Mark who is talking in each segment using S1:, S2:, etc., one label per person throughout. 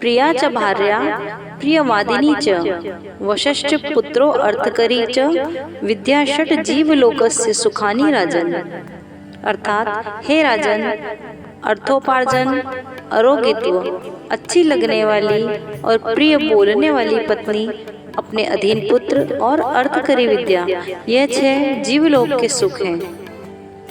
S1: प्रिया च भार्या प्रियवादिनी च वशश्च पुत्रो अर्थकरी च विद्या षट जीवलोकस्य सुखानी राजन। अर्थात हे राजन, अर्थोपार्जन, आरोग्यत्व, अच्छी लगने वाली और प्रिय बोलने वाली पत्नी, अपने अधीन पुत्र और अर्थकरी विद्या, यह 6 जीवलोक के सुख हैं।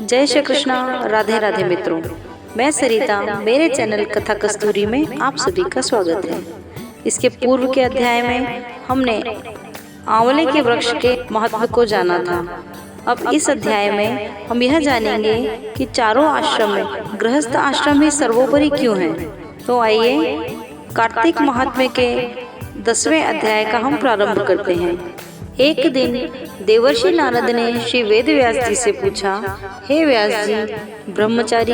S1: जय श्री कृष्णा। राधे राधे मित्रों, मैं सरिता, मेरे चैनल कथा कस्तूरी में आप सभी का स्वागत है। इसके पूर्व के अध्याय में हमने आंवले के वृक्ष के महत्व को जाना था। अब इस अध्याय में हम यह जानेंगे कि चारों आश्रम में गृहस्थ आश्रम ही सर्वोपरि क्यों है। तो आइए कार्तिक महात्म्य के 10वें अध्याय का हम प्रारंभ करते हैं। एक दिन देवर्षि नारद ने श्री वेद व्यास जी से पूछा, हे व्यास जी, ब्रह्मचारी,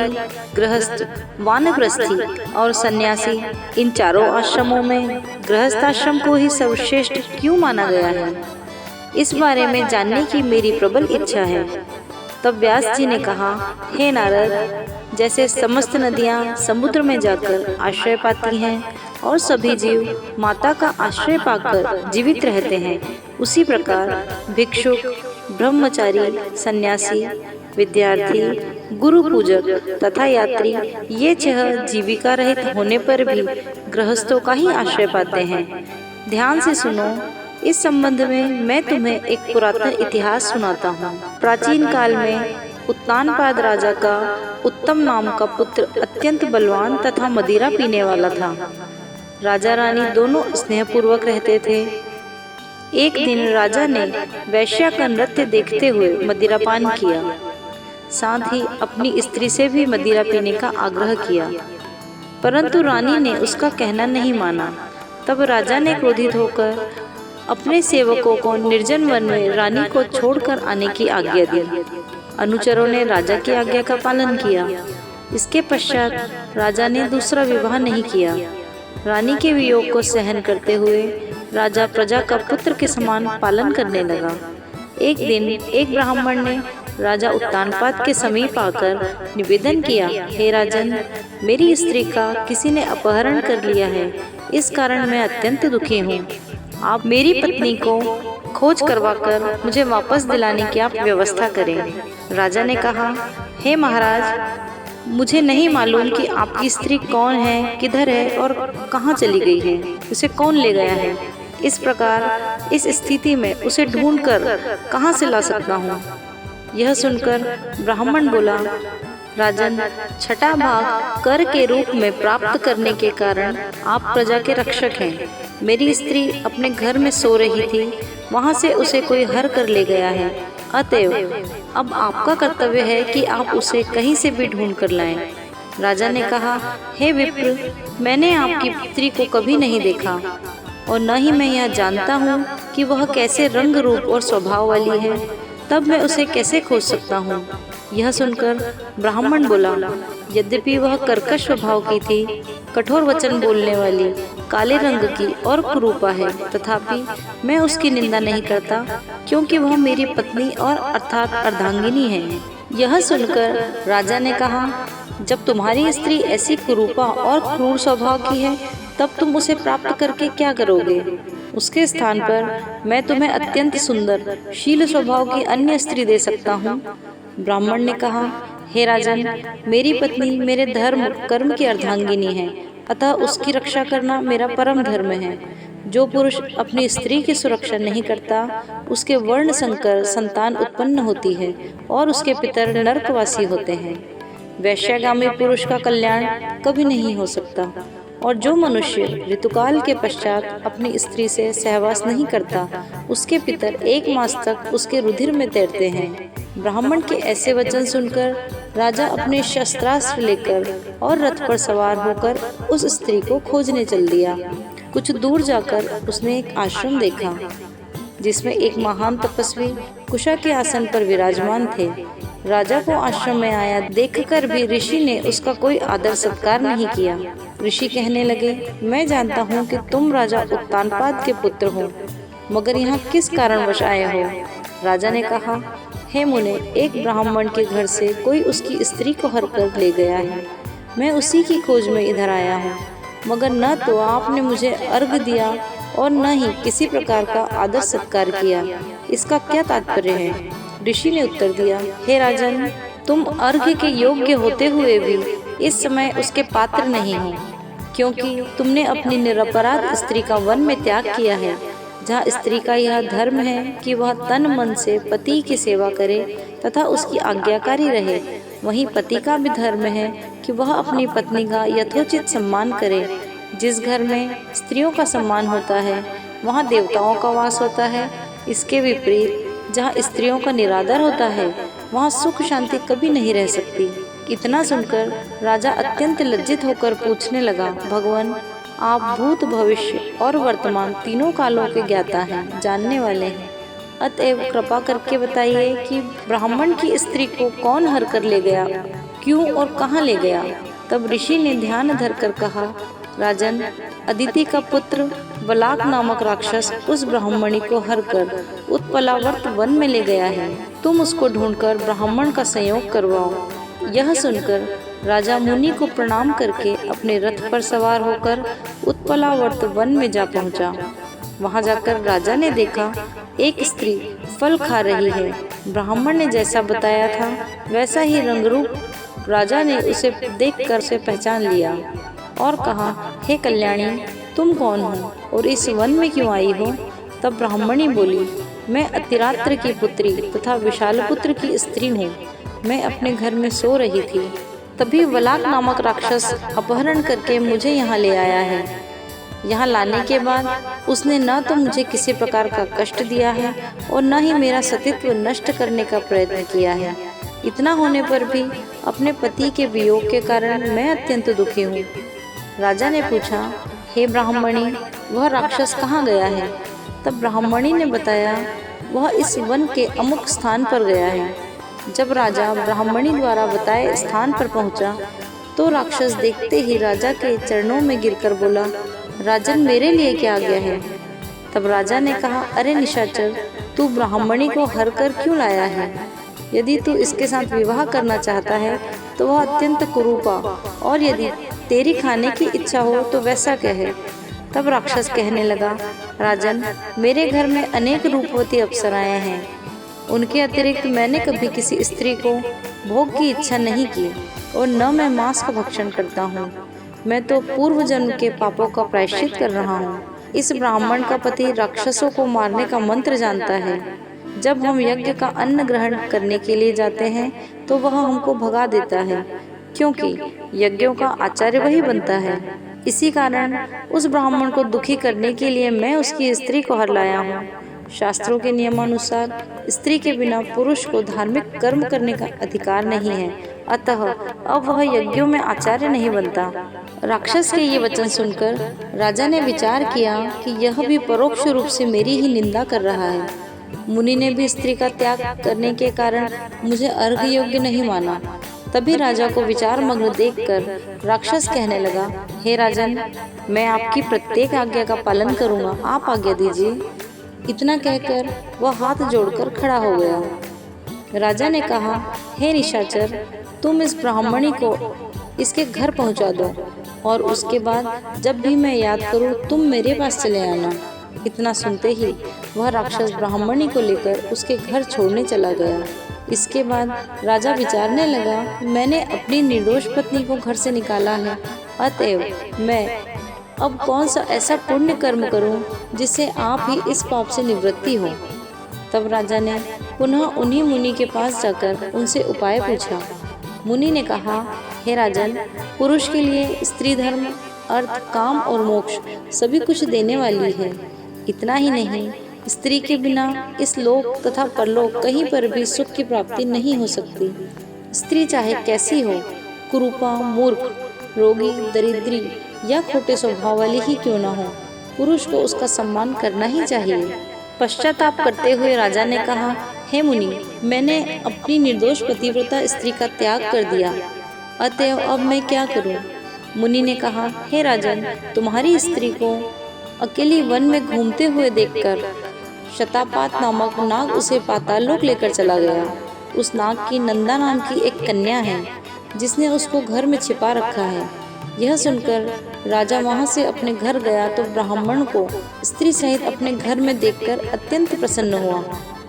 S1: गृहस्थ, वानप्रस्थी और सन्यासी, इन चारों आश्रमों में गृहस्थ आश्रम को ही सर्वश्रेष्ठ क्यों माना गया है? इस बारे में जानने की मेरी प्रबल इच्छा है। तब व्यास जी ने कहा, हे नारद, जैसे समस्त नदियाँ समुद्र में जाकर आश्रय पाती हैं और सभी जीव माता का आश्रय पाकर जीवित रहते हैं, उसी प्रकार भिक्षुक, ब्रह्मचारी, सन्यासी, विद्यार्थी, गुरु पूजक तथा यात्री, ये 6 जीविका रहित होने पर भी गृहस्थों का ही आश्रय पाते हैं। ध्यान से सुनो। इस संबंध में मैं तुम्हें एक पुरातन इतिहास सुनाता हूँ। प्राचीन काल में उत्तानपाद राजा का उत्तम नाम का पुत्र अत्यंत बलवान तथा मदिरा पीने वाला था। राजा रानी दोनों स्नेहपूर्वक रहते थे। एक दिन राजा ने वैश्या का नृत्य देखते हुए मदिरापान किया, साथ ही अपनी स्त्री से भी मदिरा पीने का आग्रह किया, परंतु रानी ने उसका कहना नहीं माना। तब राजा ने क्रोधित होकर अपने सेवकों को निर्जन वन में रानी को छोड़कर आने की आज्ञा दी। अनुचरों ने राजा की आज्ञा का पालन किया। इसके पश्चात राजा ने दूसरा विवाह नहीं किया। रानी के वियोग को सहन करते हुए राजा प्रजा का पुत्र के समान पालन करने लगा। एक दिन एक ब्राह्मण ने राजा उत्तानपाद के समीप आकर निवेदन किया, हे राजन, मेरी स्त्री का किसी ने अपहरण कर लिया है, इस कारण मैं अत्यंत दुखी हूँ। आप मेरी पत्नी को खोज करवाकर मुझे वापस दिलाने की आप व्यवस्था करें। राजा ने कहा, हे महाराज, मुझे नहीं मालूम कि आपकी स्त्री कौन है, किधर है और कहाँ चली गई है, उसे कौन ले गया है। इस प्रकार इस स्थिति में उसे ढूंढकर कहाँ से ला सकता हूँ? यह सुनकर ब्राह्मण बोला, राजन, 6ठा भाग कर के रूप में प्राप्त करने के कारण आप प्रजा के रक्षक हैं। मेरी स्त्री अपने घर में सो रही थी, वहाँ से उसे कोई हर कर ले गया है। अतएव अब आपका कर्तव्य है कि आप उसे कहीं से भी ढूंढ कर लाएं। राजा ने कहा, हे विप्र, मैंने आपकी पुत्री को कभी नहीं देखा और न ही मैं यह जानता हूँ कि वह कैसे रंग, रूप और स्वभाव वाली है, तब मैं उसे कैसे खोज सकता हूँ? यह सुनकर ब्राह्मण बोला, यद्यपि वह कर्कश स्वभाव की थी, कठोर वचन बोलने वाली, काले रंग की और कुरूपा है, तथापि मैं उसकी निंदा नहीं करता, क्योंकि वह मेरी पत्नी और अर्थात अर्धांगिनी है। यह सुनकर राजा ने कहा, जब तुम्हारी स्त्री ऐसी कुरूपा और क्रूर स्वभाव की है, तब तुम उसे प्राप्त करके क्या करोगे? उसके स्थान पर मैं तुम्हें अत्यंत सुंदर, शील स्वभाव की अन्य स्त्री दे सकता हूँ। ब्राह्मण ने कहा, हे राजन, मेरी पत्नी मेरे धर्म कर्म की अर्धांगिनी है, अतः उसकी रक्षा करना मेरा परम धर्म है। जो पुरुष अपनी स्त्री की सुरक्षा नहीं करता, उसके वर्ण संकर संतान उत्पन्न होती है और उसके पितर नरकवासी होते हैं। वैश्यागामी पुरुष का कल्याण कभी नहीं हो सकता, और जो मनुष्य ऋतुकाल के पश्चात अपनी स्त्री से सहवास नहीं करता, उसके पितर 1 मास तक उसके रुधिर में तैरते हैं। ब्राह्मण के ऐसे वचन सुनकर राजा अपने शस्त्रास्त्र लेकर और रथ पर सवार होकर उस स्त्री को खोजने चल दिया। कुछ दूर जाकर उसने एक आश्रम देखा, जिसमें एक महान तपस्वी कुशा के आसन पर विराजमान थे। राजा को आश्रम में आया देखकर भी ऋषि ने उसका कोई आदर सत्कार नहीं किया। ऋषि कहने लगे, मैं जानता हूँ कि तुम राजा उत्तानपाद के पुत्र हो, मगर यहाँ किस कारणवश आए हो? राजा ने कहा, हे मुने, एक ब्राह्मण के घर से कोई उसकी स्त्री को हर कर ले गया है। मैं उसी की खोज में इधर आया हूँ। मगर न तो आपने मुझे अर्घ दिया और न ही किसी प्रकार का आदर सत्कार किया। इसका क्या तात्पर्य है? ऋषि ने उत्तर दिया, हे राजन, तुम अर्घ्य के योग्य होते हुए भी इस समय उसके पात्र नहीं हो, क्योंकि तुमने अपनी निरपराध स्त्री का वन में त्याग किया है। जहाँ स्त्री का यह धर्म है कि वह तन मन से पति की सेवा करे तथा उसकी आज्ञाकारी रहे, वहीं पति का भी धर्म है कि वह अपनी पत्नी का यथोचित सम्मान करे। जिस घर में स्त्रियों का सम्मान होता है वहाँ देवताओं का वास होता है। इसके विपरीत जहाँ स्त्रियों का निरादर होता है वहाँ सुख शांति कभी नहीं रह सकती। इतना सुनकर राजा अत्यंत लज्जित होकर पूछने लगा, भगवान, आप भूत, भविष्य और वर्तमान तीनों कालों के ज्ञाता हैं, जानने वाले हैं। अतएव कृपा करके बताइए कि ब्राह्मण की स्त्री को कौन हर कर ले गया, क्यों और कहाँ ले गया? तब ऋषि ने ध्यान धरकर कहा, राजन, अदिति का पुत्र बलाक नामक राक्षस उस ब्राह्मणी को हर कर उत्पलावर्त वन में ले गया है। तुम उसको ढूंढकर ब्राह्मण का संयोग करवाओ। यह सुनकर राजा मुनि को प्रणाम करके अपने रथ पर सवार होकर उत्पलावर्त वन में जा पहुंचा। वहां जाकर राजा ने देखा एक स्त्री फल खा रही है। ब्राह्मण ने जैसा बताया था वैसा ही रंगरूप राजा ने उसे देखकर उसे पहचान लिया और कहा, हे कल्याणी, तुम कौन हो और इस वन में क्यों आई हो? तब ब्राह्मणी बोली, मैं अतिरात्र की पुत्री तथा विशालपुत्र की स्त्री हूँ। मैं अपने घर में सो रही थी, तभी वलाक नामक राक्षस अपहरण करके मुझे यहाँ ले आया है। यहाँ लाने के बाद उसने न तो मुझे किसी प्रकार का कष्ट दिया है और न ही मेरा सतीत्व नष्ट करने का प्रयत्न किया है। इतना होने पर भी अपने पति के वियोग के कारण मैं अत्यंत दुखी हूँ। राजा ने पूछा, हे ब्राह्मणी, वह राक्षस कहाँ गया है? तब ब्राह्मणी ने बताया, वह इस वन के अमुक स्थान पर गया है। जब राजा ब्राह्मणी द्वारा बताए स्थान पर पहुंचा तो राक्षस देखते ही राजा के चरणों में गिरकर बोला, राजन, मेरे लिए क्या आज्ञा है? तब राजा ने कहा, अरे निशाचर, तू ब्राह्मणी को हर कर क्यों लाया है? यदि तू इसके साथ विवाह करना चाहता है तो वह अत्यंत कुरूपा, और यदि तेरी खाने की इच्छा हो तो वैसा कहे। तब राक्षस कहने लगा, राजन, मेरे घर में अनेक रूपवती अप्सराएं हैं। उनके अतिरिक्त मैंने कभी किसी स्त्री को भोग की इच्छा नहीं की और न मैं मांस का भक्षण करता हूँ। मैं तो पूर्व जन्म के पापों का प्रायश्चित कर रहा हूँ। इस ब्राह्मण का पति राक्षसों को मारने का मंत्र जानता है। जब हम यज्ञ का अन्न ग्रहण करने के लिए जाते हैं तो वह हमको भगा देता है, क्योंकि यज्ञों का आचार्य वही बनता है। इसी कारण उस ब्राह्मण को दुखी करने के लिए मैं उसकी स्त्री को हर लाया हूँ। शास्त्रों के नियमानुसार स्त्री के बिना पुरुष को धार्मिक कर्म करने का अधिकार नहीं है, अतः अब वह यज्ञों में आचार्य नहीं बनता। राक्षस के ये वचन सुनकर राजा ने विचार किया कि यह भी परोक्ष रूप से मेरी ही निंदा कर रहा है। मुनि ने भी स्त्री का त्याग करने के कारण मुझे अर्घ्य योग्य नहीं माना। तभी राजा को विचार मग्न देखकर राक्षस कहने लगा, हे राजन, मैं आपकी प्रत्येक आज्ञा का पालन करूंगा, आप आज्ञा दीजिए। इतना कहकर वह हाथ जोड़कर खड़ा हो गया। राजा ने कहा, हे निशाचर, तुम इस ब्राह्मणी को इसके घर पहुंचा दो और उसके बाद जब भी मैं याद करूं तुम मेरे पास चले आना। इतना सुनते ही वह राक्षस ब्राह्मणी को लेकर उसके घर छोड़ने चला गया। इसके बाद राजा विचारने लगा, मैंने अपनी निर्दोष पत्नी को घर से निकाला है, अतएव मैं अब कौन सा ऐसा पुण्य कर्म करूं जिससे आप ही इस पाप से निवृत्ति हो। तब राजा ने पुनः उन्हीं मुनि के पास जाकर उनसे उपाय पूछा। मुनि ने कहा, हे राजन, पुरुष के लिए स्त्री धर्म, अर्थ, काम और मोक्ष सभी कुछ देने वाली है। इतना ही नहीं, स्त्री के बिना इस लोक तथा परलोक कहीं पर भी सुख की प्राप्ति नहीं हो सकती। स्त्री चाहे कैसी हो, कुरूपा, मूर्ख, रोगी, दरिद्री या खोटे स्वभाव वाली ही क्यों न हो, पुरुष को उसका सम्मान करना ही चाहिए। पश्चाताप करते हुए राजा ने कहा, हे मुनि, मैंने अपनी निर्दोष पतिव्रता स्त्री का त्याग कर दिया, अतएव अब मैं क्या करूं? मुनि ने कहा, हे राजन, तुम्हारी स्त्री को अकेली वन में घूमते हुए देखकर शतापात नामक नाग उसे पाताललोक लेकर चला गया। उस नाग की नंदा नाम की एक कन्या है जिसने उसको घर में छिपा रखा है। यह सुनकर राजा वहाँ से अपने घर गया तो ब्राह्मण को स्त्री सहित अपने घर में देखकर अत्यंत प्रसन्न हुआ।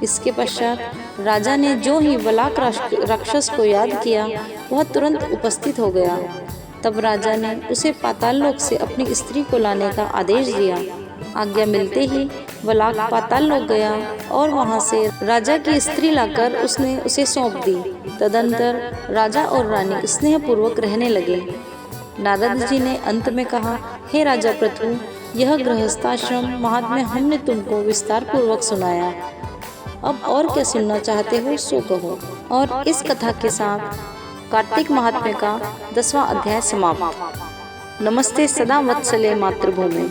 S1: इसके पश्चात राजा ने जो ही वलाक राक्षस को याद किया वह तुरंत उपस्थित हो गया। तब राजा ने उसे पाताल लोक से अपनी स्त्री को लाने का आदेश दिया। आज्ञा मिलते ही वलाक पाताल लोक गया और वहां से राजा की स्त्री लाकर उसने उसे सौंप दी। तदंतर राजा और रानी स्नेहपूर्वक रहने लगे। नारद जी ने अंत में कहा, हे राजा पृथु, यह गृहस्थाश्रम महात्म्य हमने तुमको विस्तार पूर्वक सुनाया। अब और क्या सुनना चाहते हो सो कहो। और इस कथा के साथ कार्तिक महात्म्य का 10वां अध्याय समाप्त। नमस्ते सदा वत्सले मातृभूमि।